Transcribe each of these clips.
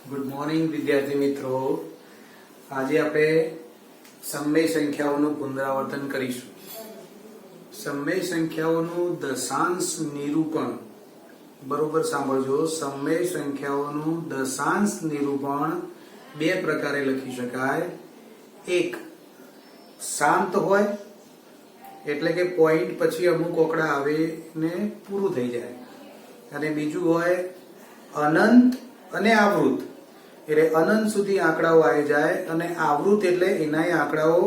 Good morning વિદ્યાર્થી મિત્રો. આજે આપણે સમય સંખ્યાઓનું પુનરાવર્તન કરીશું. સમય સંખ્યાઓનું દશાંશ નિરૂપણ, બરોબર સાંભળજો. સમય સંખ્યાઓનું દશાંશ નિરૂપણ બે પ્રકારે લખી શકાય. એક શાંત હોય એટલે કે પોઈન્ટ પછી અમુક આંકડા આવે ને પૂરું થઈ જાય, અને બીજું હોય અનંત અને આવૃત, એટલે અનંત સુધી આંકડાઓ આવી જાય, અને આવૃત એટલે એના આંકડાઓ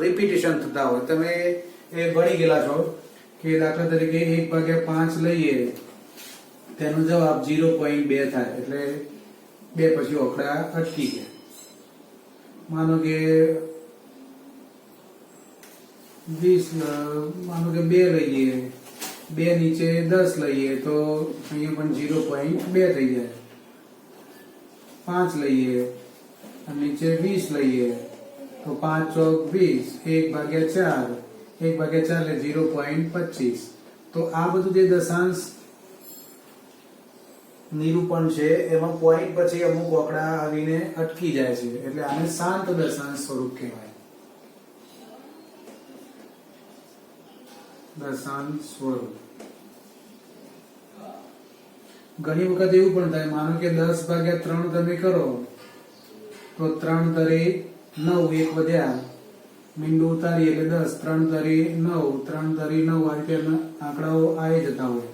રિપીટેશન થતા હોય. તમે એ ભણી ગયેલા છો કે દાખલા તરીકે 1/5 લઈએ, તેનો જવાબ 0.2 થાય, એટલે 2 પછી આંકડા અટકી ગયા. માનો કે 20, માનો કે 2 લઈએ, 2 નીચે 10 લઈએ તો અહીંયા પણ 0.2 થઈ જાય. 5 લઈએ અને નીચે 20 લઈએ તો 5 ચોક 20, 1/4, 1/4 એટલે 0.25. તો આ બધું જે દશાંશ નિરૂપણ છે એમાં પોઈન્ટ પછી અમુક આંકડા આવીને અટકી જાય છે, એટલે આને શાંત દશાંશ સ્વરૂપ કહેવાય. દશાંશ સ્વરૂપ. ઘણી વખત એવું પણ થાય, માનો કે 10/3 તમે કરો તો 3 તરી 9, 1 વધ્યા, મીંડું ઉતારીએ એટલે 10, 3 તરી 9, 3 તરી 9, આ રીતે આંકડાઓ આવી જતા હોય.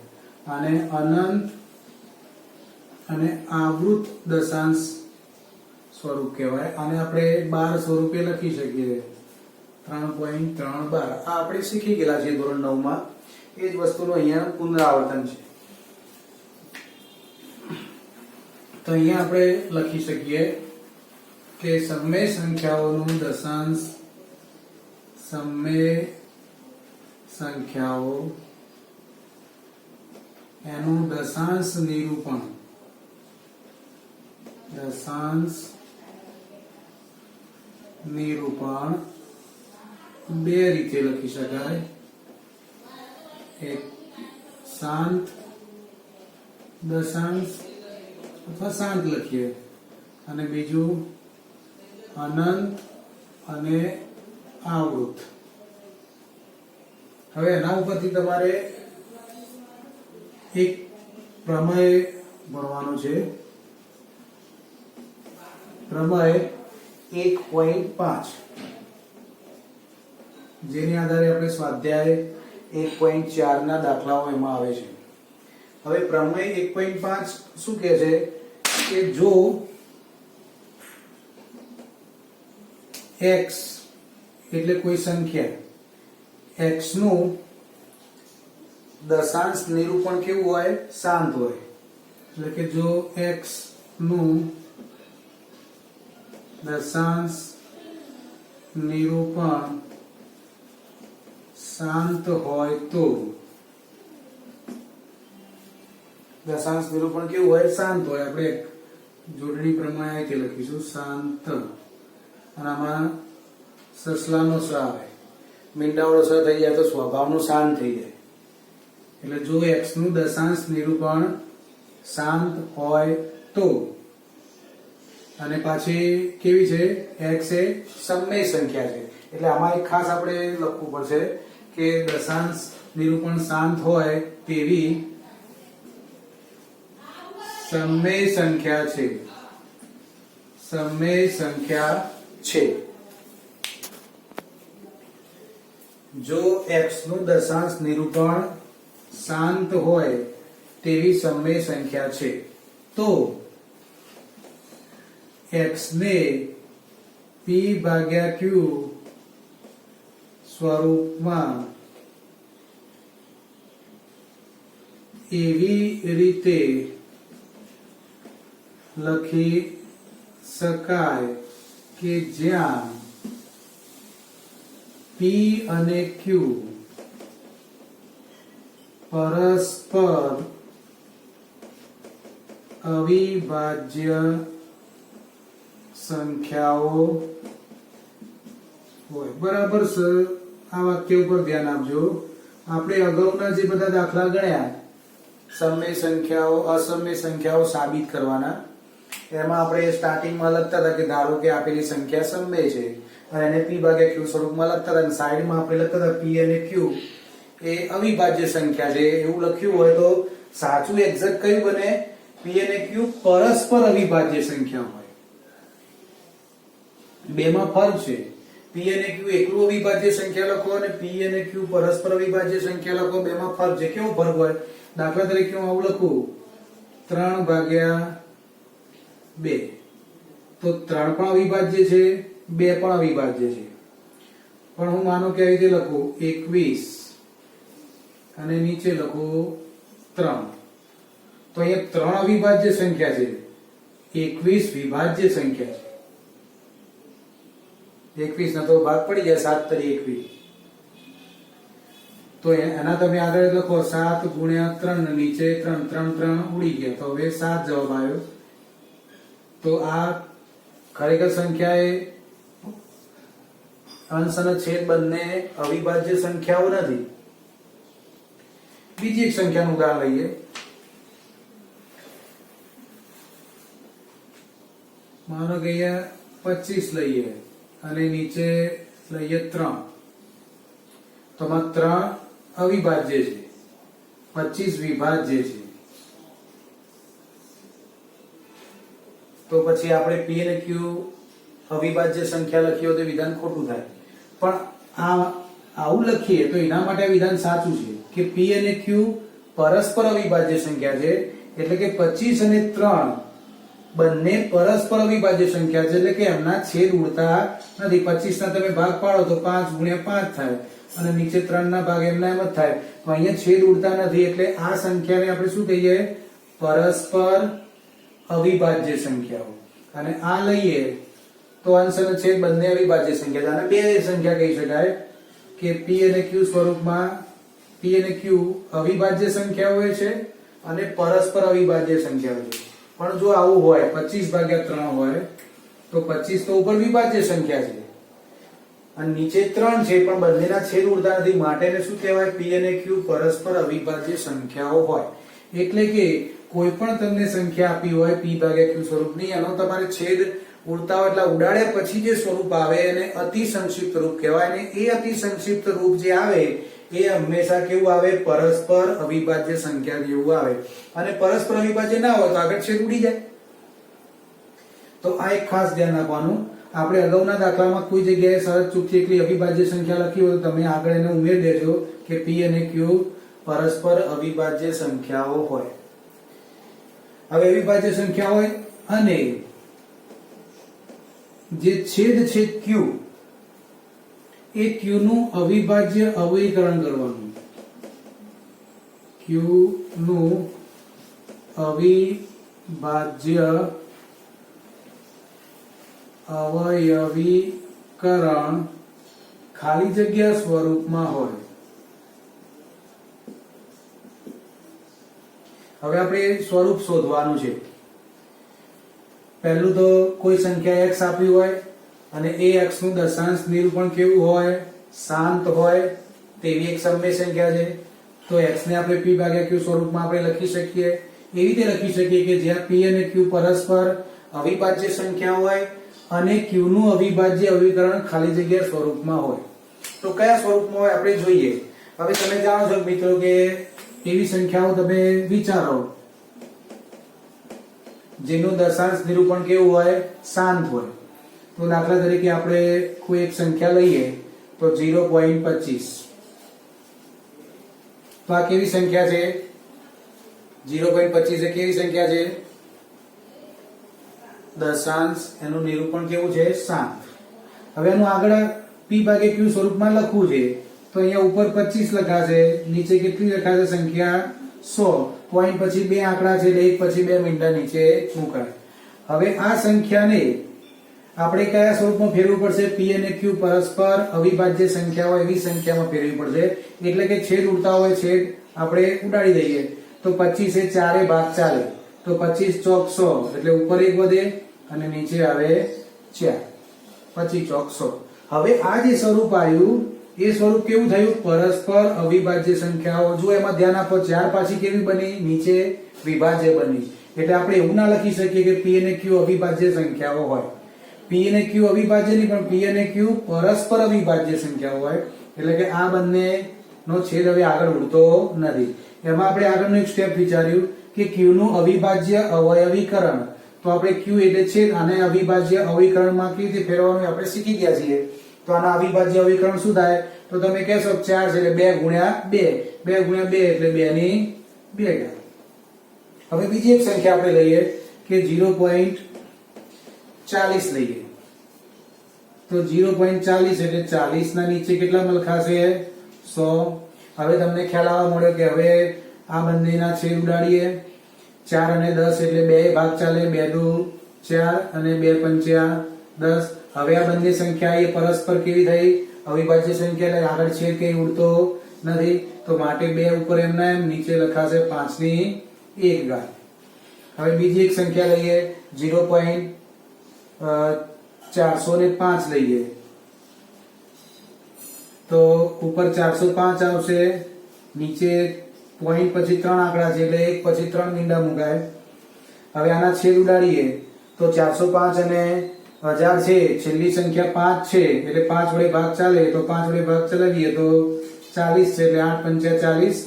આને અનંત અને આવૃત દશાંશ સ્વરૂપ કહેવાય. આને આપણે 12 સ્વરૂપે લખી શકીએ, 3.312. આ આપણે શીખી ગયેલા છીએ ધોરણ 9 માં. એ જ વસ્તુનું અહીંયા પુનરાવર્તન છે. તો અહીંયા આપણે લખી શકીએ કે સમય સંખ્યાઓનું દશાંશ, સમય સંખ્યાઓ એનું દશાંશ નિરૂપણ, દશાંશ નિરૂપણ બે રીતે લખી શકાય. એક શાંત દશાંશ અથવા શાંત લખીએ, અને બીજું અનંત અને આવૃત. હવે એના ઉપરથી તમારે એક પ્રમેય ભણવાનું છે. પ્રમેય 1.5, જેની આધારે આપણે સ્વાધ્યાય 1.4 ના દાખલાઓ એમાં આવે છે. હવે પ્રમેય 1.5 શું કહે છે કે જો x એટલે કોઈ સંખ્યા, x નું દશાંશ નિરૂપણ કેવું હોય? શાંત હોય. એટલે કે જો x નું દશાંશ નિરૂપણ શાંત હોય તો, દશાંશ નિરૂપણ કેવું હોય? શાંત હોય. આપણે જોડણી પ્રમાણે તે લખીશું શાંત, અને આમાં સસલાનો સ આવે, મીંડાવાળો સ થઈ જાય તો સ્વભાવનું શાંત થઈ જાય. એટલે જો x નું દશાંશ નિરૂપણ શાંત હોય તો, અને પાછી કેવી છે? x એ સમય સંખ્યા છે. એટલે આમાં એક ખાસ આપણે લખવું પડશે કે દશાંશ નિરૂપણ શાંત હોય તેવી સમય સંખ્યા છે. સમય સંખ્યા છે. જો x નું દશાંશ નિરૂપણ શાંત હોય તેવી સમય સંખ્યા છે તો x ને p/q સ્વરૂપમાં એવી રીતે લખી શકાય કે જ્યાં p અને q પરસ્પર અવિભાજ્ય સંખ્યાઓ હોય. બરાબર સર, આ વાક્ય ઉપર ધ્યાન આપજો. આપણે અગાઉના જે બધા દાખલા ગણ્યા સમય સંખ્યાઓ અસમય સંખ્યાઓ સાબિત કરવાના, એમાં આપણે સ્ટાર્ટિંગમાં લખતા હતા કે ધારો કે આપેલી સંખ્યા સમમેય છે અને એને p ભાગ્યા q સ્વરૂપમાં લખતા હતા અને સાઈડમાં આપણે લખતા હતા p અને q એ અવિભાજ્ય સંખ્યા છે એવું લખ્યું હોય તો સાચું એક્ઝેક્ટ કયું બને? p અને q પરસ્પર અવિભાજ્ય સંખ્યા હોય. બેમાં ફરક છે. p અને q એકલું અવિભાજ્ય સંખ્યા લખો અને p અને q પરસ્પર અવિભાજ્ય સંખ્યા લખો, બેમાં ફરક છે. કેવો ફરક હોય? દાખલા તરીકે હું આવું લખું 3 ભાગ્યા 2 તો 3 પણ અવિભાજ્ય છે, 2 પણ અવિભાજ્ય છે. પણ હું માનો કે આવી રીતે લખું 21 અને નીચે લખું 3 તો અહીંયા 3 અવિભાજ્ય સંખ્યા છે, 21 વિભાજ્ય સંખ્યા છે. 21 ના તો ભાગ પડી જાય 7 તરી 21 તો એના તમે આગળ લખો 7 ગુણ્યા 3 નીચે 3 3 3 ઉડી ગયા તો હવે 7 જવાબ આવ્યો. તો આ ખરેખર સંખ્યા એ અંશ અને છેદ બંને અવિભાજ્ય સંખ્યાઓ નથી. બીજી એક સંખ્યાનું ઉદાહરણ લઈએ. માનો કે અહીંયા 25 લઈએ અને નીચે લઈએ 3 તો માં 3 અવિભાજ્ય છે, 25 વિભાજ્ય છે. તો પછી આપણે p અને q અવિભાજ્ય સંખ્યા લખીએ તો વિધાન ખોટું થાય. પણ આવું લખીએ તો એના માટે વિધાન સાચું છે કે p અને q પરસ્પર અવિભાજ્ય સંખ્યા છે, એટલે કે 25 અને 3 બંને પરસ્પર અવિભાજ્ય સંખ્યા છે, એટલે કે એમના છેદ ઉડતા નથી. 25 ના તમે ભાગ પાડો તો 5 ગુણ્યા 5 થાય અને નીચે 3 ના ભાગ એમના એમ જ થાય. તો અહીંયા છેદ ઉડતા નથી એટલે આ સંખ્યાને આપણે શું કહીએ? પરસ્પર અવિભાજ્ય સંખ્યાઓ. અને આ લઈએ તો અંશ અને છેદ બંને અવિભાજ્ય સંખ્યા છે. અને બે સંખ્યા કહી શકાય કે p અને q સ્વરૂપમાં p અને q અવિભાજ્ય સંખ્યાઓ છે અને પરસ્પર અવિભાજ્ય સંખ્યાઓ છે. પણ જો આવું હોય 25 ભાગ્યા 3 હોય તો 25 તો ઉપર વિભાજ્ય સંખ્યા છે અને નીચે 3 છે પણ બંનેના છેદ ઉડતા નથી, માટે શું કહેવાય? p અને q પરસ્પર અવિભાજ્ય સંખ્યાઓ હોય. એટલે કે કોઈ પણ તમને સંખ્યા આપી હોય p ભાગ્યા q સ્વરૂપની, એનો તમારે છેદ ઉડતા હોય એટલે ઉડાડ્યા પછી જે સ્વરૂપ આવે એને અતિ સંક્ષિપ્ત રૂપ કહેવાય. અને એ અતિ સંક્ષિપ્ત રૂપ જે આવે એ હંમેશા કેવું આવે? પરસ્પર અવિભાજ્ય સંખ્યા જેવું આવે. અને પરસ્પર અવિભાજ્ય ના હોય તો આગળ છેદ ઉડી જાય. તો આ એક ખાસ ધ્યાન રાખવાનું. આપણે અગાઉના દાખલામાં કોઈ જગ્યાએ સરળ ચૂકથી એકલી અવિભાજ્ય સંખ્યા લખી હોય તો તમે આગળ એને ઉમેરી દેજો કે p અને q પરસ્પર અવિભાજ્ય સંખ્યાઓ હોય. હવે અવિભાજ્ય સંખ્યા હોય અને જે છેદ છે q એ q નું અવિભાજ્ય અવયવીકરણ કરવાનું. q નું અવિભાજ્ય અવયવીકરણ ખાલી જગ્યા સ્વરૂપમાં હોય. હવે આપણે સ્વરૂપ શોધવાનું છે. પહેલું તો કોઈ સંખ્યા x આપી હોય અને એ x નું દશાંશ નિરૂપણ કેવું હોય? શાંત હોય તેવી એક સમમેય સંખ્યા છે. તો x ને આપણે p ભાગ્યા q સ્વરૂપમાં આપણે લખી શકીએ. એવી રીતે લખી શકીએ કે જ્યાં p અને q પરસ્પર અવિભાજ્ય સંખ્યા હોય અને q નું અવિભાજ્ય અવયવીકરણ ખાલી જગ્યા સ્વરૂપમાં હોય. તો કયા સ્વરૂપમાં હોય આપણે જોઈએ. હવે તમે જાણો છો મિત્રો કે એવી સંખ્યાઓ તમે વિચારો જેનું દશાંશ નિરૂપણ કેવું હોય? શાંત હોય. તો દાખલા તરીકે આપણે કોઈ એક સંખ્યા લઈએ તો 0.25. તો આ કેવી સંખ્યા છે? 0.25 એ કેવી સંખ્યા છે? દશાંશ. એનું નિરૂપણ કેવું છે? શાંત. હવે એનું આગળ p ભાગ્યા q સ્વરૂપમાં લખવું છે તો અહીંયા ઉપર 25 લખાશે, નીચે કેટલી લખાશે સંખ્યા? 100. પોઈન્ટ પછી બે આંકડા છે એટલે એક પછી બે મીંડા નીચે મુકાય. હવે આ સંખ્યાને આપણે કયા સ્વરૂપમાં ફેરવવું પડશે? p અને q પરસ્પર અવિભાજ્ય સંખ્યા હોય એવી સંખ્યામાં ફેરવવી પડશે. એટલે કે છેદ ઉડતા હોય છેદ આપણે ઉડાડી દઈએ તો 25 એ ચારે ભાગ ચાલે તો 25 ચોક 100 એટલે ઉપર એક વધે અને નીચે આવે 4. 25 ચોક 100. હવે આ જે સ્વરૂપ આવ્યું એ સ્વરૂપ કેવું થયું? પરસ્પર અવિભાજ્ય સંખ્યાઓ. જો એમાં ધ્યાન આપો 4 પાછી કેવી બની? નીચે વિભાજ્ય બની. એટલે આપણે એવું ના લખી શકીએ કે P અને Q અવિભાજ્ય સંખ્યાઓ હોય. P અને Q અવિભાજ્ય નહીં, પણ P અને Q પરસ્પર અવિભાજ્ય સંખ્યાઓ હોય. એટલે કે આ બંને નો છેદ હવે આગળ ઉડતો નથી. એમાં આપણે આગળનું એક સ્ટેપ વિચાર્યું કે Q નું અવિભાજ્ય અવયવીકરણ. તો આપણે Q એટલે છેદ, આને અવિભાજ્ય અવયવીકરણમાં કેવી રીતે ફેરવવાનું આપણે શીખી ગયા છીએ. તો આના અવિભાજ્ય અવયવીકરણ શું થાય? તો તમે કહેશો 4 છે એટલે 2 ગુણ્યા 2, 2 ગુણ્યા 2 એટલે 2 ની 2 ઘાત. હવે બીજી એક સંખ્યા આપણે લઈએ કે 0.40 લઈએ. તો 0.40 એટલે 40 ના નીચે કેટલા લખાશે? 100. હવે તમને ખ્યાલ આવવા મળ્યો કે હવે આ બંનેના છેદ ઉડાડીએ. 4 અને 10 એટલે 2 ભાગ ચાલે, 2 દુ 4 અને 2 પંચ્યા 10. હવે આ બંને સંખ્યા એ પરસ્પર કેવી થઈ? અવિભાજ્ય સંખ્યા. એટલે આગળ છેદ કઈ ઉડતો નથી, તો માટે 2 ઉપર એમના એમ, નીચે લખાશે 5 ની 1 ઘાત. હવે બીજી એક સંખ્યા લઈએ 0.405 લઈએ. તો ઉપર 405 આવશે, નીચે પોઈન્ટ પછી 3 આંકડા છે એટલે 1 પછી 3 મીંડા મુકાય. હવે આના છેદ ઉડાડીએ તો 405 અને 1000 છે, છેલ્લી સંખ્યા 5 છે એટલે 5 વડે ભાગ ચાલે, તો 5 વડે ભાગ ચલાવીએ તો 40 છે એટલે 8 પંચા 40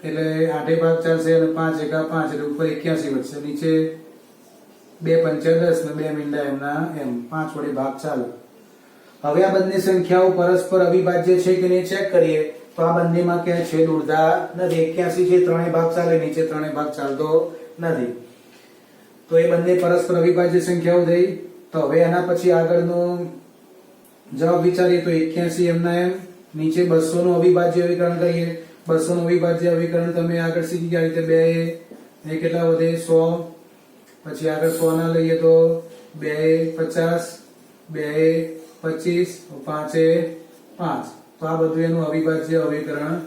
એટલે 8 ભાગ ચાલશે અને 5 એકા 5 એટલે ઉપર 81 વધશે, નીચે 2 પંચા 10 ને 2 મીંડા એમના એમ 5 વડે ભાગ ચાલે. હવે આ બંને સંખ્યાઓ પરસ્પર અવિભાજ્ય છે કે નહીં ચેક કરીએ. તો આ બંનેમાં ક્યાંય છેદ ઉડતા નથી. 81 છે, 3 ભાગ ચાલે, નીચે 3 ભાગ ચાલતો નથી. તો એ બંને પરસ્પર અવિભાજ્ય સંખ્યાઓ થઈ. તો હવે આના પછી આગળનો જવાબ વિચારીએ તો 81 એમના એમ, નીચે 200 નું અવિભાજ્ય અવિકરણ કરીએ. 200 નું અવિભાજ્ય અવિકરણ તમે આગળ શીખી ગયા રીતે 2 એ કેટલા વધે? 100. પછી આગળ 100 ના લઈએ તો 2 50, 2 25, 5 5. તો આ બધું એનું અવિભાજ્ય અવિકરણ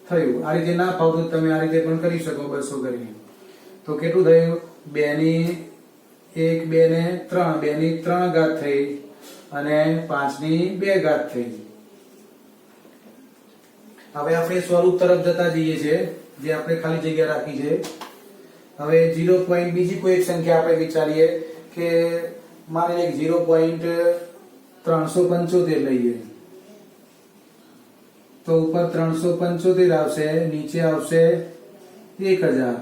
થયું. આ રીતે ના ફાવતું તમે આ રીતે પણ કરી શકો 200 કરીને. તો કેટલું થયું? 2 ની 1, 2 ને 3, 2 ની 3 ઘાત થઈ અને 5 ની 2 ઘાત થઈ. હવે આપણે સ્વરૂપ તરફ જતા જઈએ છીએ, જે આપણે ખાલી જગ્યા રાખી છે. હવે 0. બીજી કોઈ એક સંખ્યા આપણે વિચારીએ કે માની લે 0.375 લઈએ. તો ઉપર 375 આવશે, નીચે આવશે 1000.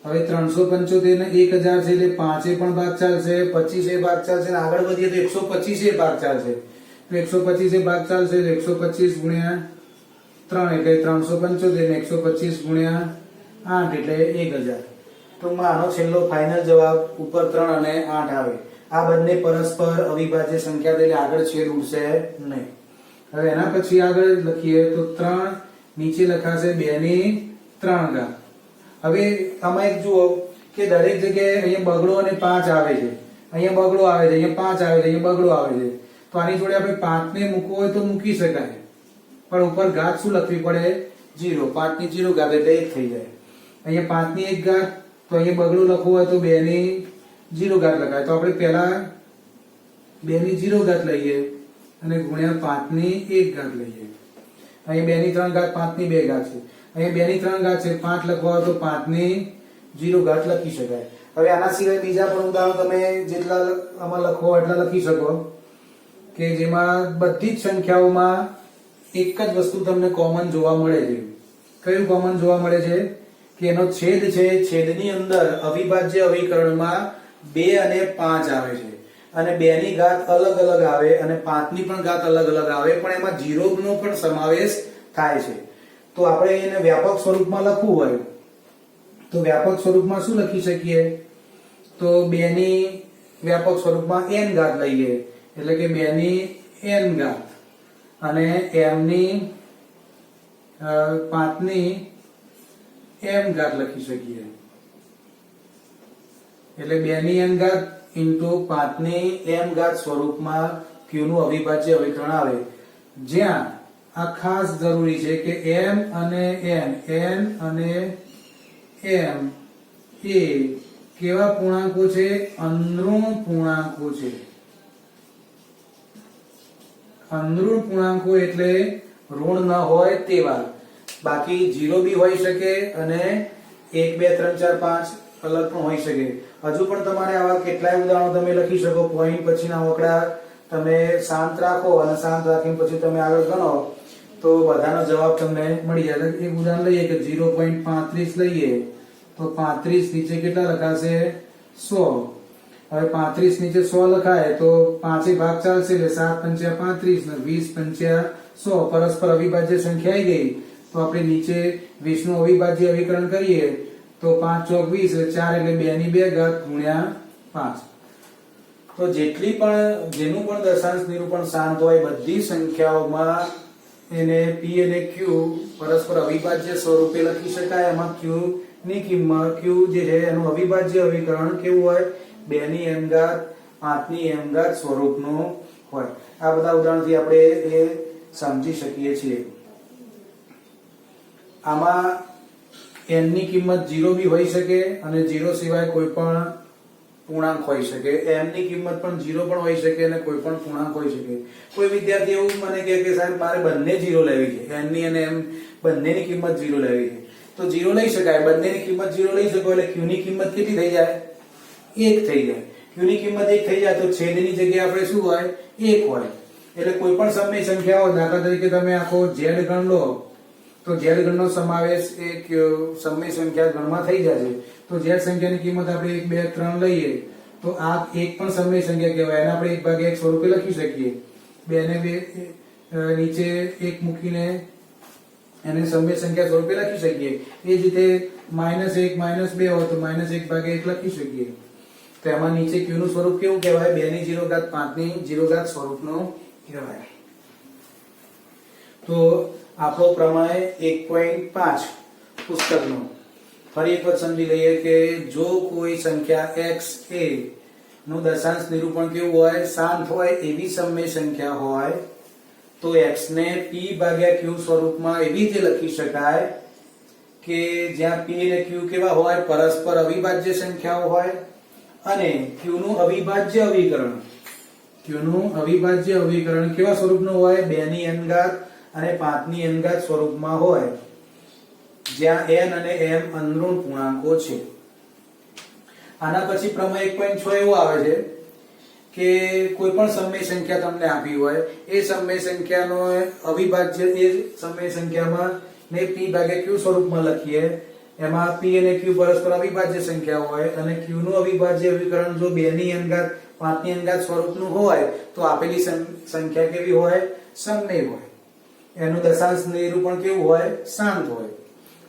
હવે 375 ને 1000 છે એટલે 5 પણ ભાગ ચાલશે, 25 ભાગ ચાલશે, આગળ વધીએ તો 125 ભાગ ચાલશે. તો 125 ભાગ ચાલશે તો 125 ગુણ્યા 3 એટલે 375 ને 125 ગુણ્યા 8 એટલે 1000. તો આનો છેલ્લો ફાઇનલ જવાબ ઉપર 3 અને 8 આવે. આ બંને પરસ્પર અવિભાજ્ય સંખ્યા એટલે આગળ છેદ ઉડશે નહીં. હવે એના પછી આગળ લખીએ તો 3 નીચે લખાશે 2 ની 3 ઘાત. હવે આમાં એક જુઓ કે દરેક જગ્યાએ અહીંયા બગડો અને 5 આવે છે, અહીંયા બગડો આવે છે, અહીંયા 5 આવે છે, અહીંયા બગડો આવે છે. તો આની જોડે આપણે 5 ને મૂકવો હોય તો મૂકી શકાય, પણ ઉપર ઘાત શું લખવી પડે? 0. 5 ની 0 ઘાત એટલે 1 થઈ જાય. અહીંયા 5 ની 1 ઘાત, તો અહીંયા બગડો લખવું હોય તો 2 ની 0 ઘાત લખાય. તો આપણે પહેલા 2 ની 0 ઘાત લઈએ અને ગુણ્યા 5 ની 1 ઘાત લઈએ. અહીંયા 2 ની 3 ઘાત, 5 ની 2 ઘાત છે. અહીંયા 2 ની 3 ઘાત છે, 5 લખવા હોય તો 5 ની 0 ઘાત લખી શકાય. હવે આના સિવાય બીજા પણ ઉદાહરણ તમે જેટલા આમાં લખો એટલા લખી શકો કે જેમાં બધી જ સંખ્યાઓમાં એક જ વસ્તુ તમને કોમન જોવા મળે છે. કયું કોમન જોવા મળે છે? કે એનો છેદ છે, છેદની અંદર અવિભાજ્ય અવિકરણમાં 2 અને 5 આવે છે અને 2 ની ઘાત અલગ અલગ આવે અને 5 ની પણ ઘાત અલગ અલગ આવે, પણ એમાં 0 નો પણ સમાવેશ થાય છે. તો આપણે એને વ્યાપક સ્વરૂપમાં લખવું હોય તો વ્યાપક સ્વરૂપમાં શું લખી શકીએ? તો 2 ની વ્યાપક સ્વરૂપમાં n ઘાત લઈએ એટલે કે 2 ની n ઘાત અને m ની 5 ની m ઘાત લખી શકીએ. એટલે 2 ની n ઘાત ઇન્ટુ 5 ની m ઘાત સ્વરૂપમાં q નું અવિભાજ્ય અવિકરણ આવે, જ્યાં આ ખાસ જરૂરી છે કે m અને n અને m એ કેવા પૂર્ણાંકો છે? અનઋણ પૂર્ણાંકો છે. અનઋણ પૂર્ણાંકો એટલે ઋણ ન હોય તેવા. બાકી 0 બી હોઈ શકે અને 1 2 3 4 5 અલગ પણ હોઈ શકે. હજુ પણ તમારે આવા કેટલાય ઉદાહરણો તમે લખી શકો. પોઈન્ટ પછીના આંકડા તમે શાંત રાખો અને શાંત રાખીને પછી તમે આગળ ગણો તો બધાનો જવાબ તમને મળી જાય. એક ઉદાહરણ લઈએ કે 0.35 લઈએ તો 35 નીચે કેટલા લખાશે? 100. હવે 35 નીચે 100 લખાય તો 5 ભાગ ચાલશે એટલે 7 પંચા 35 ને 20 પંચા 100 પરસ્પર અવિભાજ્ય સંખ્યા આવી ગઈ. તો આપણે નીચે 20 નું અવિભાજ્ય અવિકરણ કરીએ તો 5 ચોક 20 એટલે 4 એટલે 2 ની 2 ઘાત ગુણ્યા 5. તો જેટલી પણ જેનું પણ દશાંશ નિરૂપણ શાંત હોય બધી સંખ્યાઓમાં એને p અને q પરસ્પર અવિભાજ્ય સ્વરૂપે લખી શકાય. એમાં q ની કિંમત q જે છે એનું અવિભાજ્ય અવિકરણ કેવું હોય? 2 ની m ઘાત 5 ની m ઘાત સ્વરૂપનું હોય. આ બધા ઉદાહરણથી આપણે એ સમજી શકીએ છીએ. આમાં n ની કિંમત 0 બી હોઈ શકે અને 0 સિવાય કોઈ પણ પૂર્ણાંક હોઈ શકે. m ની કિંમત પણ 0 પણ હોઈ શકે અને કોઈ પણ પૂર્ણાંક હોઈ શકે. કોઈ વિદ્યાર્થી એવું મને કહે કે સાહેબ મારે બંને 0 લેવી છે, n ની અને m બંનેની કિંમત 0 લેવી છે. તો 0 લઈ શકાય. બંનેની કિંમત 0 લઈ શકો એટલે q ની કિંમત કેટલી થઈ જાય? 1 થઈ જાય. q ની કિંમત 1 થઈ જાય તો છેદની જગ્યાએ આપણે શું હોય? 1 હોય. એટલે કોઈ પણ સમય સંખ્યાઓ દાખલા તરીકે તમે આખો z ગણ લો તો z ગણનો સમાવેશ એક સમય સંખ્યા ગણમાં થઈ જશે. તો z સંખ્યાની કિંમત આપણે 1 2 3 લઈએ તો આ એક પણ સમય સંખ્યા કહેવાય. એને આપણે 1/1 સ્વરૂપે લખી શકીએ. 2 ને 2 નીચે 1 મૂકીને એને સમય સંખ્યા સ્વરૂપે લખી શકીએ. એ જ રીતે -1 -2 હોય તો -1/1 લખી શકીએ. તો એમાં નીચે q નું સ્વરૂપ કેવું કહેવાય? 2 ની 0 ઘાત 5 ની 0 ઘાત સ્વરૂપનું કહેવાય. તો આપણો પ્રમેય 1.5 પુસ્તકનો ફરી એક વખત સમજી લઈએ કે જો કોઈ સંખ્યા x એ નું દશાંશ નિરૂપણ કેવું હોય? શાંત હોય એવી સમય સંખ્યા હોય તો x ને p ભાગ્યા q સ્વરૂપમાં એવી રીતે લખી શકાય કે જ્યાં p અને q કેવા હોય? પરસ્પર અવિભાજ્ય સંખ્યાઓ હોય અને q નું અવિભાજ્ય અવિકરણ કેવા સ્વરૂપનું હોય? 2 ની n ઘાત અને 5 ની n ઘાત સ્વરૂપમાં હોય જ્યાં n અને m અનઋણ પૂર્ણાંકો છે. આના પછી પ્રમેય 1.6 એવું આવે છે કે કોઈ પણ સમય સંખ્યા તમને આપી હોય એ સમય સંખ્યાનો અવિભાજ્ય એ સમય સંખ્યામાં ને p ભાગ્યા q સ્વરૂપમાં લખીએ. એમાં p અને q પરસ્પર અવિભાજ્ય સંખ્યા હોય અને q નું અવિભાજ્ય અવિકરણ જો 2 ની n ઘાત 5 ની n ઘાત સ્વરૂપનું હોય તો આપેલી સંખ્યા કેવી હોય? સમય હોય. એનું દશાંશ નિરૂપણ કેવું હોય? શાંત હોય.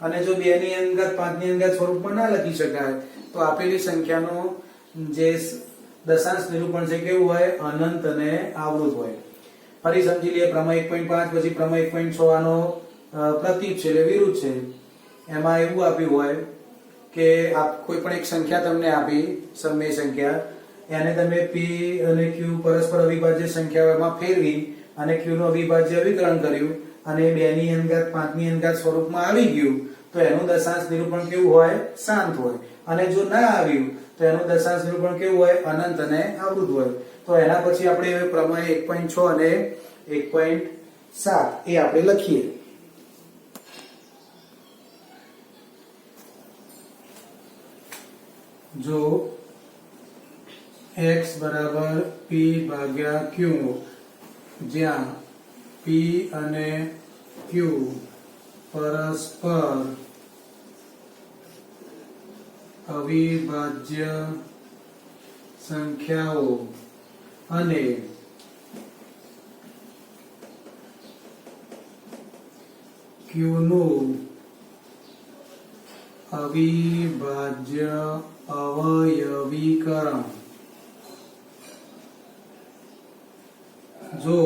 અને જો 2 ની n ઘાત 5 ની n ઘાત સ્વરૂપમાં ના લખી શકાય તો આપેલી સંખ્યાનો જે દશાંશ નિરૂપણ છે કેવું હોય? અનંત અને આવૃત હોય. ફરી સમજી લઈએ પ્રમેય 1.5 પછી પ્રમેય 1.6 આનો પ્રતીક છે એટલે વિરુદ્ધ છે. એમાં એવું આપ્યું હોય કે કોઈ પણ એક સંખ્યા તમને આપી સમય સંખ્યા એને તમે p અને q પરસ્પર અવિભાજ્ય સંખ્યાઓમાં ફેરવી અને q નું અવિભાજ્ય અવિકરણ કર્યું અને 2 ની n ઘાત 5 ની n ઘાત સ્વરૂપમાં આવી ગયું તો એનું દશાંશ નિરૂપણ કેવું હોય? શાંત હોય. અને જો ના આવ્યું તો એનું દશાંશ નિરૂપણ કેવું હોય? અનંત અને આવૃત હોય. તો એના પછી આપણે હવે પ્રમેય 1.6 અને 1.7 એ આપણે લખીએ. જો x બરાબર p ભાગ્યા q જ્યાં p અને q પરસ્પર અવિભાજ્ય સંખ્યાઓ અને q નું અવિભાજ્ય અવયવીકરણ જો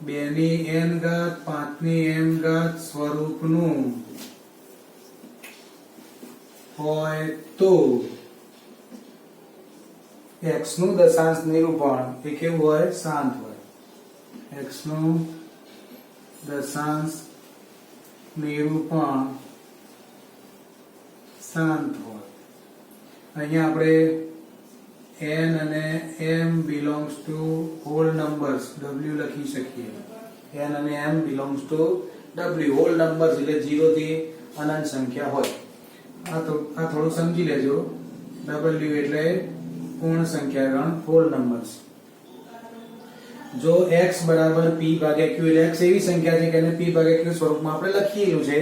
2 ની n ઘાત 5 ની m ઘાત સ્વરૂપનું હોય તો x નું દશાંશ નિરૂપણ એ કેવું હોય? શાંત હોય. x નું દશાંશ નિરૂપણ શાંત હોય. અહીંયા આપણે n અને m belongs to whole numbers w લખી શકીએ. n અને m belongs to w whole numbers એટલે 0 થી અનંત સંખ્યા હોય. આ થોડું સમજી લેજો. W એટલે પૂર્ણ સંખ્યા ગણ, હોલ નંબર્સ. જો x બરાબર p ભાગ્યા q એટલે x એવી સંખ્યા છે કે એને p ભાગ્યા q સ્વરૂપમાં આપણે લખેલું છે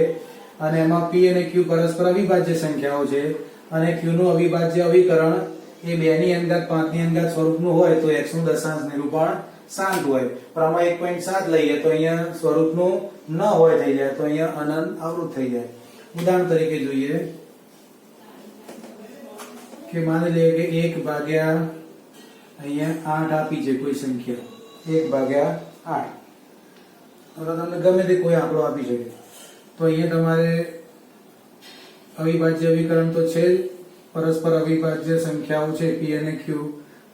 અને એમાં p અને q પરસ્પર અવિભાજ્ય સંખ્યાઓ છે અને q નું અવિભાજ્ય અવિકરણ એ 2 ની અંગાત 5 ની અંગાત સ્વરૂપનું હોય તો x નું દશાંશ નિરૂપણ શાંત હોય. પણ આમાં 1.7 લઈએ તો અહીંયા સ્વરૂપનું ન હોય થઈ જાય તો અહીંયા અનંત આવૃત થઈ જાય. ઉદાહરણ તરીકે જોઈએ કે માની લઈએ કે 1 ભાગ્યા અહીંયા 8 આપી છે કોઈ સંખ્યા 1 ભાગ્યા 8. હવે તમને ગમે તે કોઈ આંકડો આપી શકે તો અહીંયા તમારે અવિભાજ્ય અવિકરણ તો છે, પરસ્પર અવિભાજ્ય સંખ્યાઓ છે p અને q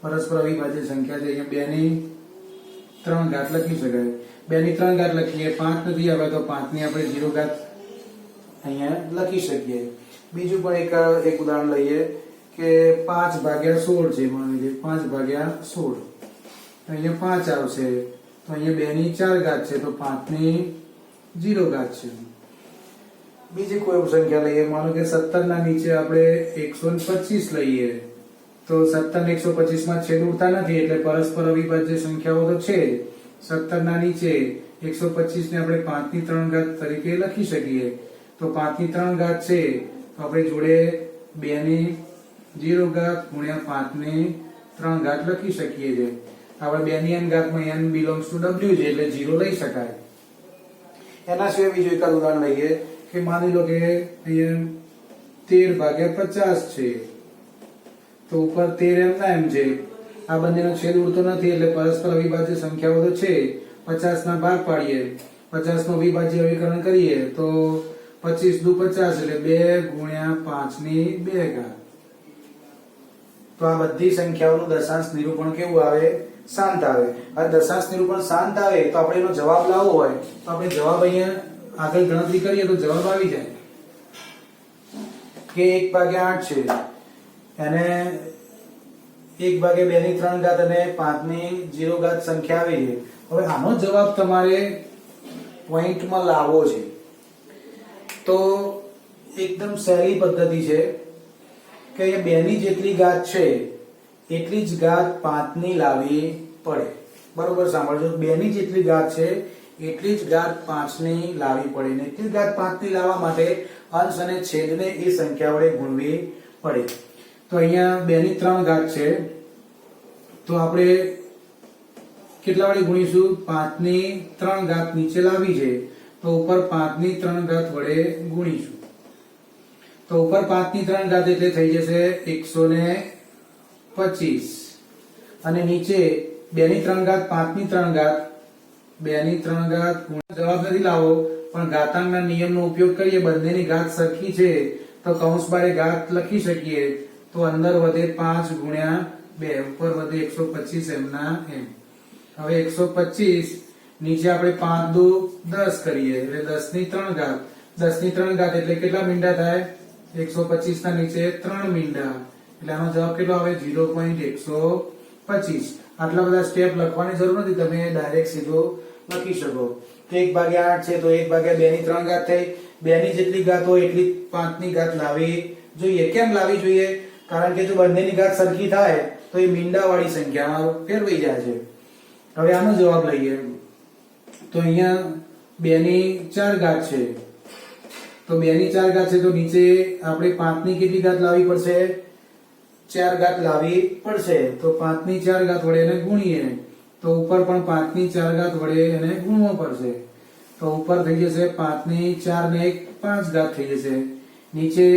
પરસ્પર અવિભાજ્ય સંખ્યા છે. અહીંયા 2 ની 3 ઘાત લખી શકાય. 2 ની 3 ઘાત લખીએ 5 નથી આવે તો 5 ની આપણે 0 ઘાત અહીંયા લખી શકીએ. બીજું પણ એક ઉદાહરણ લઈએ કે 5 ભાગ્યા 16 છે. માની લો 5 ભાગ્યા 16 અહીંયા 5 આવશે તો અહીંયા 2 ની 4 ઘાત છે તો 5 ની 0 ઘાત છે. બીજી કોઈ સંખ્યા લઈએ, માનો કે 17 ના નીચે આપણે 125 લઈએ તો 17 ને 125 માં છેદ ઉડતા નથી એટલે પરસ્પર અવિભાજ્ય સંખ્યાઓ તો છે. 17 ના નીચે 125 ને આપણે 5 ની 3 ઘાત તરીકે લખી શકીએ તો 5 ની 3 ઘાત છે તો આપણે જોડે 2 ની 0 ઘાત ગુણ્યા 5 ની 3 ઘાત લખી શકીએ છે. આપણે 2 ની n ઘાતમાં n belongs to w છે એટલે 0 લઈ શકાય. એના સિવાય બીજું એક ઉદાહરણ લઈએ કે માની લો કે અહીંયા 13 ભાગ્યા 50 છે તો ઉપર 13 એમના એમ છે. આ બંનેનો છેદ ઉડતો નથી એટલે પરસ્પર અવિભાજ્ય સંખ્યાઓ તો છે. 50 ના ભાગ પાડીએ, 50 નો અવિભાજ્ય અવિકરણ કરીએ તો 25 દુ 50 એટલે 2 ગુણ્યા 5 ની 2 ઘાત. તો આ બધી સંખ્યાઓનું દશાંશ નિરૂપણ કેવું આવે? શાંત આવે. આ દશાંશ નિરૂપણ શાંત આવે તો આપણે એનો જવાબ લાવવો હોય તો આપણે જવાબ અહીંયા આગળ ગણતરી કરીએ તો જવાબ આવી જાય કે 1 ભાગ્યા 8 છે અને 1 ભાગ્યા 2 ની 3 ઘાત અને 5 ની 0 ઘાત સંખ્યા આવી છે. હવે આનો જવાબ તમારે પોઈન્ટમાં લાવવો છે તો એકદમ સહેલી પદ્ધતિ છે કે અહીંયા 2 ની જેટલી ઘાત છે એટલી જ ઘાત 5 ની લાવવી પડે. બરોબર સાંભળજો, 2 ની જેટલી ઘાત છે એટલી જ ઘાત 5 ની લાવવી પડે ને એટલી ઘાત 5 ની લાવવા માટે અંશ અને છેદને એ સંખ્યા વડે ગુણવી પડે. તો અહીંયા 2 ની 3 ઘાત છે તો આપણે કેટલા વડે ગુણીશું? 5 ની 3 ઘાત નીચે લાવી છે તો ઉપર 5 ની 3 ઘાત વડે ગુણીશું તો ઉપર 5 ની 3 ઘાત એટલે થઈ જશે 125 અને નીચે 2 ની 3 ઘાત 5 ની 3 ઘાત 2 ની 3 ઘાત. જવાબ નથી લાવો પણ ઘાતાંકના નિયમનો ઉપયોગ કરીએ, બંનેની ઘાત સરખી છે તો કૌંસ બારે ઘાત લખી શકીએ તો અંદર વધે 5 ગુણ્યા 2 ઉપર વધે 125 એમના એમ. હવે 125 નીચે આપણે 5 દુ 10 કરીએ એટલે 10 ની 3 ઘાત. 10 ની 3 ઘાત એટલે કેટલા મીંડા થાય? 125 ના નીચે 3 મીંડા એટલે આનો જવાબ કેટલો આવે? 0.125. આટલા બધા સ્ટેપ લખવાની જરૂર નથી, તમે ડાયરેક્ટ સીધો લખી શકો. 1 ભાગ્યા 8 છે તો 1 ભાગ્યા 2 ની 3 ઘાત થઈ. 2 ની જેટલી ઘાત હોય એટલી 5 ની ઘાત લાવવી જોઈએ. કેમ લાવવી જોઈએ? કારણ કે જો બંનેની ઘાત સરખી થાય તો એ મીંડા વાળી સંખ્યામાં ફેરવાઈ જાય છે. હવે આનો જવાબ લઈએ તો અહીંયા 2 ની 4 ઘાત છે તો 2 ની 4 ઘાત છે તો નીચે આપણે 5 ની કેટલી ઘાત લાવવી પડશે? 4 ઘાત લાવવી પડશે તો 5 ની 4 ઘાત વડે એને ગુણીએ તો ઉપર પણ 5 ની 4 ઘાત વડે એને ગુણવો પડશે તો ઉપર થઈ જશે 5 ની 4 ને 5 ઘાત થઈ જશે. નીચે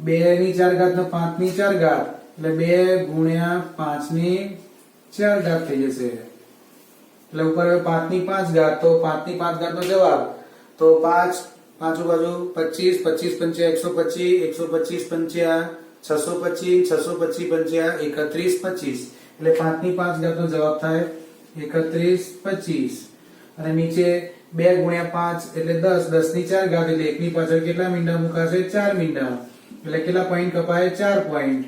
2 ની 4 ઘાત ને 5 ની 4 ઘાત એટલે 2 ગુણ્યા 5 ની 4 ઘાત થઈ જશે એટલે ઉપર 5 ની 5 ઘાત તો 5 ની 5 ઘાત નો જવાબ તો 5 પાંચો બાજુ 25 25 પંચા 125 125 પંચા 625 625 પંચા 31 25 એટલે 5 ની 5 ઘાત નો જવાબ થાય 31 25 અને નીચે 2 ગુણ્યા 5 એટલે 10 10 ની 4 ઘાત એટલે 1 ની પાછળ કેટલા મીંડા મુકાશે? 4 મીંડા એટલે કેટલા પોઈન્ટ કપાય? 4 પોઈન્ટ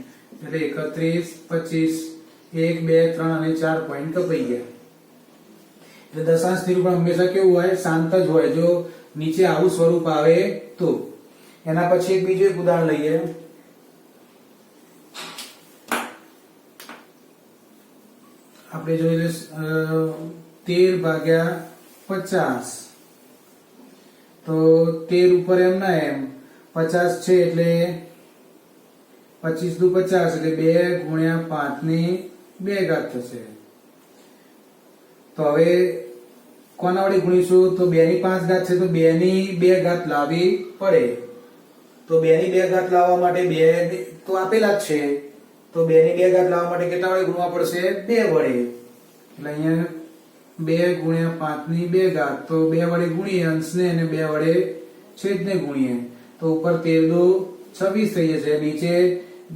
એટલે 31 25 1 2 3 અને 4 પોઈન્ટ કપાઈ ગયા. એટલે દશાંશ નિરૂપણ હંમેશા કેવું હોય? શાંત જ હોય જો નીચે આવું સ્વરૂપ આવે તો. એના પછી એક બીજું એક ઉદાહરણ લઈએ. 13/50. તો 13 ઉપર એમ ના એમ 50 છે એટલે 25 દુ 50 એટલે 2 ગુણ્યા 5 ની 2 ઘાત થશે. તો હવે કોના વડે ગુણીશું? તો 2 ની 5 ઘાત છે તો 2 ની 2 ઘાત લાવવી પડે. તો 2 ની 2 ઘાત લાવવા માટે 2 તો આપેલા જ છે, તો 2 ની 2 ઘાત લાવવા માટે કેટલા વડે ગુણવા પડશે? 2 વડે. એટલે અહીંયા 2 ગુણ્યા 5 ની 2 ઘાત, તો 2 વડે ગુણીએ અંશને અને 2 વડે છેદને ગુણીએ તો ઉપર 13 દુ 26 થઈ જશે. નીચે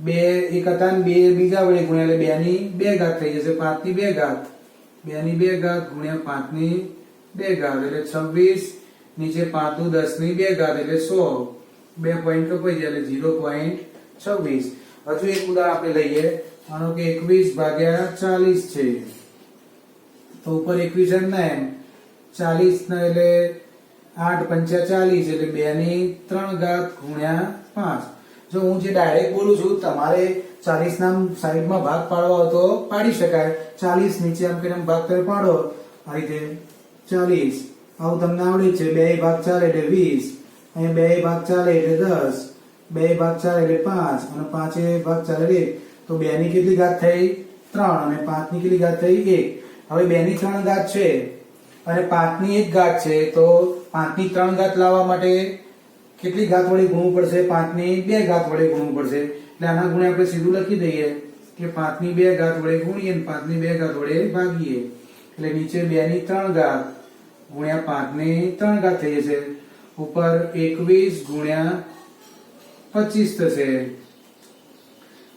2 એક હતા ને 2 બીજા વડે ગુણ્યા એટલે 2 ની 2 ઘાત થઈ જશે. 5 ની 2 ઘાત, 2 ની 2 ઘાત ગુણ્યા 5 ની 2 ઘાત એટલે 26. નીચે 5 દુ 10 ની 2 ઘાત એટલે 100. 2 પોઈન્ટ કપાઈ જાય એટલે 0.26. હજુ એક ઉદાહરણ આપણે લઈએ. માનો કે 21/40 છે. તો ઉપર 21 એમ ના એમ 40 ના એટલે 8×5 = 40 એટલે 2 ની 3 ઘાત ગુણ્યા 5. જો હું જે ડાયરેક્ટ બોલું છું, તમારે 40 ના સાઈડમાં ભાગ પાડવા હોય તો પાડી શકાય. 40 નીચે આમ કરીને ભાગ કરી પાડો આ રીતે 40. આવું તમને આવડે છે. 2 ભાગ 4 એટલે 20. અહીંયા 2 ભાગ 4 એટલે 10. 2 ભાગ 4 એટલે 5 અને 5 ભાગ 4 એટલે 1. તો 2 ની કેટલી ઘાત થઈ? 3 અને 5 ની કેટલી ઘાત થઈ? 1. હવે 2 ની 3 ઘાત છે અને 5 ની 1 ઘાત છે, તો 5 ની 3 ઘાત લાવવા માટે કેટલી ઘાત વડે ગુણવું પડશે? 5 ની 2 ઘાત વડે ગુણવું પડશે. એટલે આના ગુણે આપણે સીધું લખી દઈએ કે 5 ની 2 ઘાત વડે ગુણીએ અને 5 ની 2 ઘાત વડે ભાગીએ એટલે નીચે 2 ની 3 ઘાત ગુણ્યા 5 ની 3 ઘાત થઈ જશે. ઉપર 21 ગુણ્યા 25 થશે.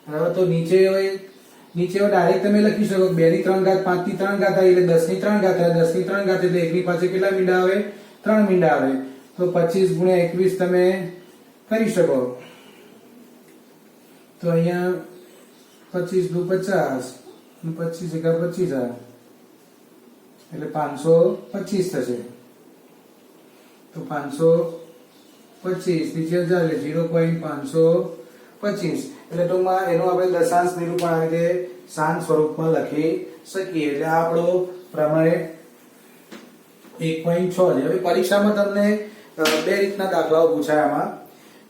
હવે તો નીચે ડાયરેક્ટ તમે લખી શકો 2 ની 3 ઘાત 5 ની 3 ઘાત આવી એટલે 10 ની 3 ઘાત આવે. 10 ની 3 ઘાત એટલે 1 ની પાસે કેટલા મીંડા આવે? 3 મીંડા આવે. તો 25 ગુણ્યા 21 તમે કરી શકો. તો અહીંયા 25 દુ 50 અને 25 × 25 એટલે 525 થશે. તો 525 નીચે જાય એટલે 0.525. એટલે ટૂંકમાં એનું આપણે દશાંશ નિરૂપણ આ રીતે શાંત સ્વરૂપમાં લખી શકીએ. એટલે આ આપણો પ્રમેય 1.6 છે. હવે પરીક્ષામાં તમને બે રીતના દાખલાઓ પૂછાય. આમાં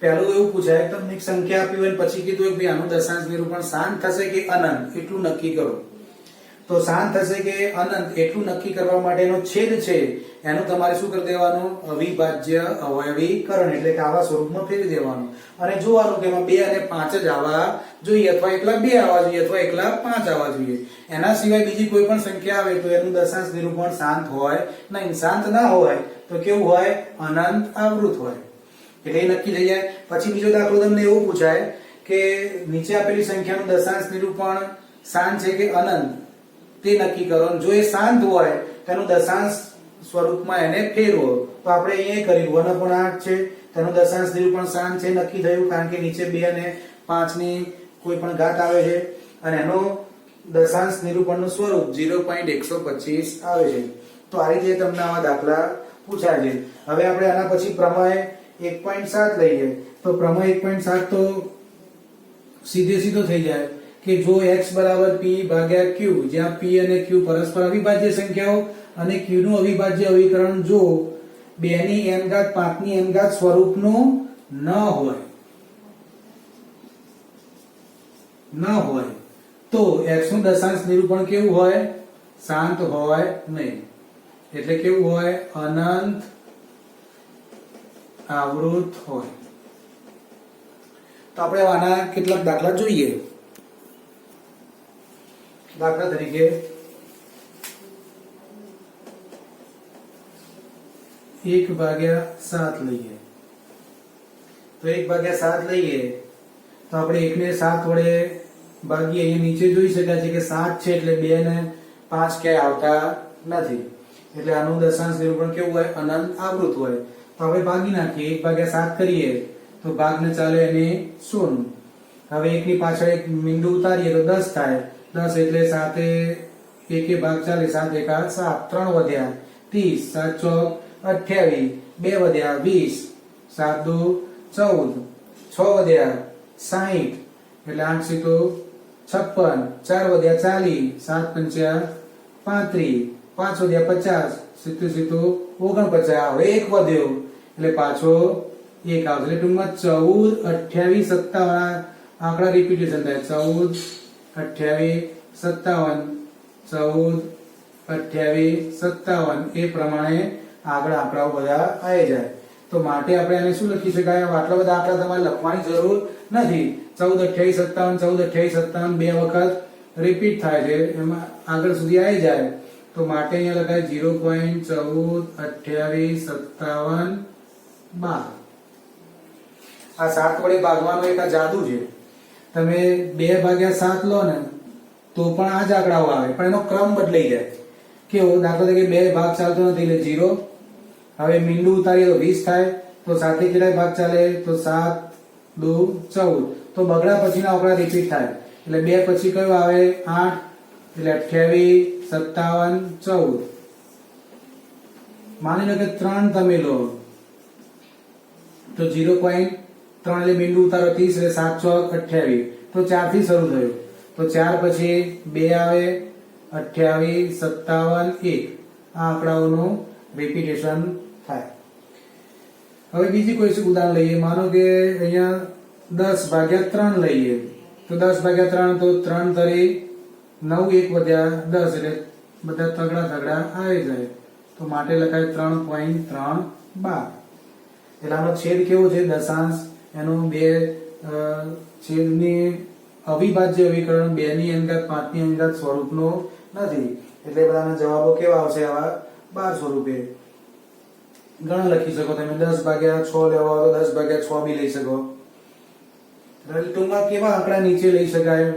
પહેલું એવું પૂછાય કે તમને એક સંખ્યા આપી હોય પછી કીધું કે આનું દશાંશ નિરૂપણ શાંત થશે કે અનંત એટલું નક્કી કરો. તો શાંત થશે કે અનંત એટલું નક્કી કરવા માટેનો છેદ છે એનું તમારે શું કરી દેવાનું? અવિભાજ્ય અવયવીકરણ એટલે કે આવા સ્વરૂપમાં ફેરવી દેવાનું અને જોવાનું કે એમાં 2 અને 5 જ આવવા જોઈએ અથવા એકલા 2 આવવા જોઈએ અથવા એકલા 5 આવવા જોઈએ. એના સિવાય બીજી કોઈ પણ સંખ્યા આવે તો એનું દશાંશ નિરૂપણ શાંત હોય નહીં. શાંત ના હોય તો કેવું હોય? અનંત આવૃત હોય. એટલે એ નક્કી થઈ જાય. પછી બીજો દાખલો તમને એવું પૂછાય કે નીચે આપેલી સંખ્યાનું દશાંશ નિરૂપણ શાંત છે કે અનંત તે નક્કી કરો. જો એ શાંત હોય તેનું દશાંશ સ્વરૂપમાં એને ફેરવો. તો આપણે અહીંયા કર્યું 1/8 છે તેનું દશાંશ નિરૂપણ શાંત છે નક્કી થયું કારણ કે નીચે 2 અને 5 ની કોઈ પણ ઘાત આવે છે અને એનું દશાંશ નિરૂપણનું સ્વરૂપ 0.125 આવે છે. તો આ રીતે તમને આવા દાખલા પૂછાય છે. હવે આપણે આના પછી પ્રમેય 1.7 લઈએ. તો પ્રમેય 1.7 તો સીધો થઈ જાય કે જો x બરાબર p ભાગ્યા q જ્યાં p અને q પરસ્પર અવિભાજ્ય સંખ્યાઓ અને q નું અવિભાજ્ય અવિકરણ જો 2 ની m ઘાત 5 ની m ઘાત સ્વરૂપનું ન હોય તો x નું દશાંશ નિરૂપણ કેવું હોય? શાંત હોય નહીં. એટલે કેવું હોય? અનંત આવૃત હોય. તો આપણે આના કેટલાક દાખલા જોઈએ. દાખલા તરીકે 1/7 લઈએ. તો 1/7 લઈએ તો આપણે 1 ને 7 વડે ભાગીએ. અહીંયા નીચે જોઈ શકાય છે કે 7 છે એટલે 2 ને 5 ક્યાંય આવતા નથી. એટલે આનું દશાંશ નિરૂપણ કેવું હોય? અનંત આવૃત હોય. તો આપણે ભાગી નાખીએ. 1/7 કરીએ તો ભાગને ચાલે એને 0. હવે 1 ની પાછળ એક બિંદુ ઉતારીએ તો 10 થાય. 10 એટલે 7 1 ભાગ ચાલે 7 1 7 3 વધ્યા 30 7 ચોક 28 2 વધ્યા 20 7 2 14, 6 વધ્યા 60 એટલે 8 સીતો 56, 4 વધ્યા 40, 7 પંચા 35, 5 વધ્યા 50, સીતું સીતું 49, હવે એક વધ્યો એટલે પાછો એક આવશે. એટલે ટૂંકમાં 14, 28, 57 આંકડા રિપીટેશન થાય. 14, 28, 57, 14, 28, 57 એ પ્રમાણે આગળ આંકડાઓ બધા આવી જાય. તો માટે આપણે આને શું લખી શકાય? આટલા બધા આંકડા તમારે લખવાની જરૂર નથી. 14, 28, 57, 14, 28, 57 બે વખત રિપીટ થાય છે, એમાં આગળ સુધી આવી જાય. તો માટે અહીંયા લખાય 0.14, 28, 57, 12. આ 7 વડે ભાગવાનો એક આ જાદુ છે. તમે 2/7 લો ને તો પણ આ જ આંકડાઓ આવે, પણ એનો ક્રમ બદલાઈ જાય. કેવો? દાખલા તરીકે 2 ભાગ ચાલતો નથી એટલે 0. હવે મીંડું ઉતારીએ તો 20 થાય. તો સાથે કેટલા ભાગ ચાલે? તો 7, 2, 14. તો બગડા પછીના આંકડા રિપીટ થાય. એટલે 2 પછી કયો આવે? 8 એટલે 28, 57, 14. માની લો કે 3 તમે લો તો 0.3 એટલે મીંડું ઉતારો 30 એટલે 7 ચોક 28. તો 4 થી શરૂ થયું. તો 4 પછી 2 આવે 28, 57, 1. આ આંકડાઓનું રિપીટેશન થાય. હવે બીજી કોઈ ઉદાહરણ લઈએ. માનો કે અહીંયા 10/3 લઈએ. તો 10/3 તો 3 તરી 9, 1 વધ્યા 10 એટલે બધા તગડા તગડા આવી જાય. તો માટે લખાય 3.312. એટલે આનો છેદ કેવો છે? દશાંશ. એનું બે છેદની અવિભાજ્ય અવિકરણ 2 ની અંગાત 5 ની અંગાત સ્વરૂપનો નથી. એટલે બધાના જવાબો કેવા આવશે? આવા 12 સ્વરૂપે. ગણ લખી શકો તમે. 10/6 લેવા હોય તો 10/6 બી લઈ શકો. ટૂંકમાં કેવા આંકડા નીચે લઈ શકાય?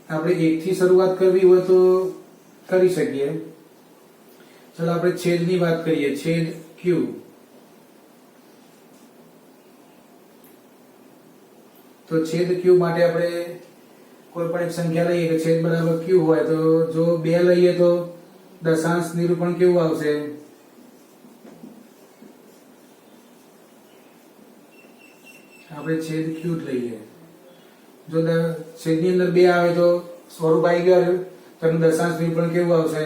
આપણે 1 થી શરૂઆત કરવી હોય તો કરી શકીએ. ચલો આપણે છેદની વાત કરીએ. છેદ q. તો છેદ q માટે આપણે કોઈ પણ એક સંખ્યા લઈએ કે છેદ બરાબર q હોય તો જો 2 લઈએ તો દશાંશ નિરૂપણ કેવું આવશે? આપણે છેદ q લઈએ. જો છેદની અંદર 2 આવે તો સ્વરૂપ આવી ગયું. તો એનું દશાંશ નિરૂપણ કેવું આવશે?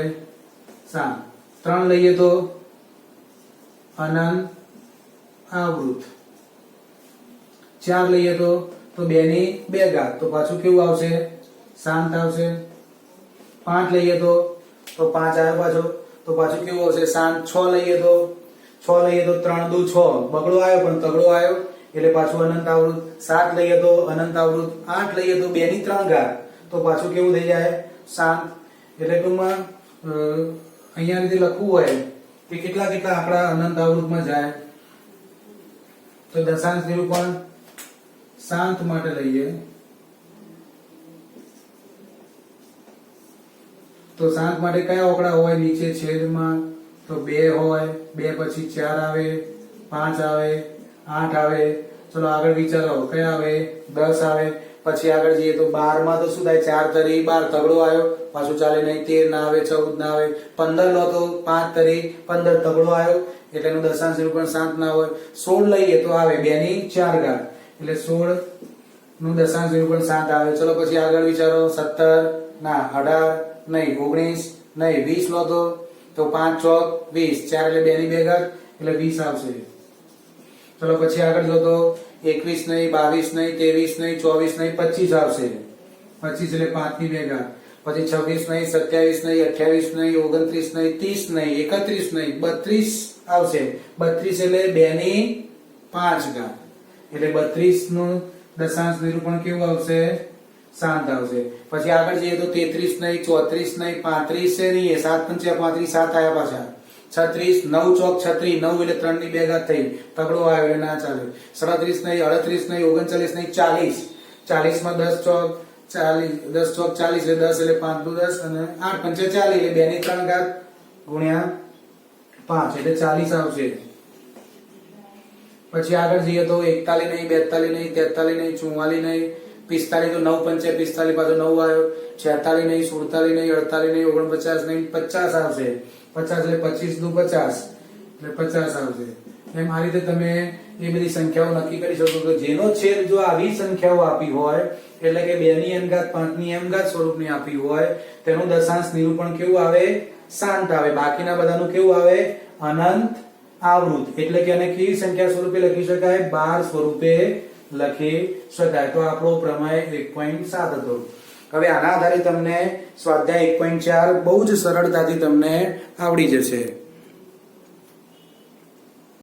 7. 3 લઈએ તો અનંત આવૃત. 4 લઈએ તો 2 ની 2 ઘાત. તો પાછું કેવું આવશે? શાંત આવશે. 5 લઈએ તો 5 આવે પાછો. તો પાછું કેવું આવશે? શાંત. 6 લઈએ તો 3 દુ 6. બગડો આવ્યો પણ તગડો આવ્યો એટલે પાછું અનંત આવૃત. 7 લઈએ તો અનંત આવૃત. 8 લઈએ તો 2 ની 3 ઘાત. તો પાછું કેવું થઈ જાય? શાંત. એટલે ટૂંકમાં અહીંયા રીતે લખવું હોય કે કેટલા કેટલા આંકડા અનંત આવૃતમાં જાય તો દશાંશ નિરૂપણ શાંત માટે લઈએ. તો શાંત માટે કયા આંકડા હોય? નીચે છેદમાં તો 2 હોય. 2 પછી 4 આવે, 5 આવે, 8 આવે. ચલો આગળ વિચારો કયા આવે? 10 આવે. પછી આગળ જઈએ તો 12 માં તો શું થાય? 4 તરી 12 તગડો આવ્યો પાછું ચાલે નહીં. 13 ના આવે, 14 ના આવે. 15 લો તો 5 તરી 15 તગડો આવ્યો એટલે એનું દશાંશ નિરૂપણ શાંત ના હોય. 16 લઈએ તો આવે 2 ની 4 ઘાત એટલે 16 નું દશાંશ નિરૂપણ શાંત આવે. ચલો પછી આગળ વિચારો. 17 ના 18 નહીં, 19 નહીં, 20 લો તો 5 ચોક 20. 4 એટલે 2 ની 2 ઘાત એટલે 20 આવશે. ચલો પછી આગળ જો તો 21 નહીં, 22 નહીં, 23 નહીં, 24 નહીં, 25 આવશે. 25 એટલે 5 ની 2 ઘાત. પછી 26 નહીં, 27 નહીં, 28 નહીં, 29 નહીં, 30 નહીં, 31 નહીં, 32 આવશે. 32 એટલે 2 ની 5 ઘાત એટલે 32 નું દશાંશ નિરૂપણ કેવું આવશે? શાંત આવશે. પછી આગળ જઈએ તો 33 નહીં, 34 નહીં, 35 છે નહીં. 7 પંચા 35, 7 આયા પાછા. 36, 9 ચોક 36, 9 એટલે 3 ની 2 ઘાત થઈ. તગડો આવ્યો એટલે ના ચાલે. 37 નહીં, 38 નહીં, 39 નહીં, 40. 40 માં 10 ચોક 40, 10 ચોક 40 એટલે 10 એટલે 5 દુ 10 અને 8 પંચા 40 એટલે 2 ની 3 ઘાત ગુણ્યા 5 એટલે 40 આવશે. પછી આગળ જઈએ તો 41 નહીં, 42 નહીં, 43 નહીં, 44 નહીં, 45 તો 9 પંચા 45 પાછો 9 આવ્યો. 46 નહીં, 47 નહીં, 48 નહીં, 49 નહીં, 50 આવશે. 50 એટલે 25 દુ 50 એટલે 50 આવશે. એમ આ રીતે તમે એ બધી સંખ્યાઓ નક્કી કરી શકો કે જેનો છેદ જો આવી સંખ્યાઓ આપી હોય એટલે કે 2 ની n ઘાત 5 ની m ઘાત સ્વરૂપની આપી હોય તેનું દશાંશ નિરૂપણ કેવું આવે શાંત આવે બાકીના બધાનું કેવું આવે અનંત આવૃત એટલે કે આને કેવી સંખ્યા સ્વરૂપે લખી શકાય 12 સ્વરૂપે લખી શકાય તો આપણો પ્રમેય 1.7 હતો હવે આના આધારે તમને સ્વાધ્યાય 1.4 બહુ જ સરળતાથી તમને આવડી જશે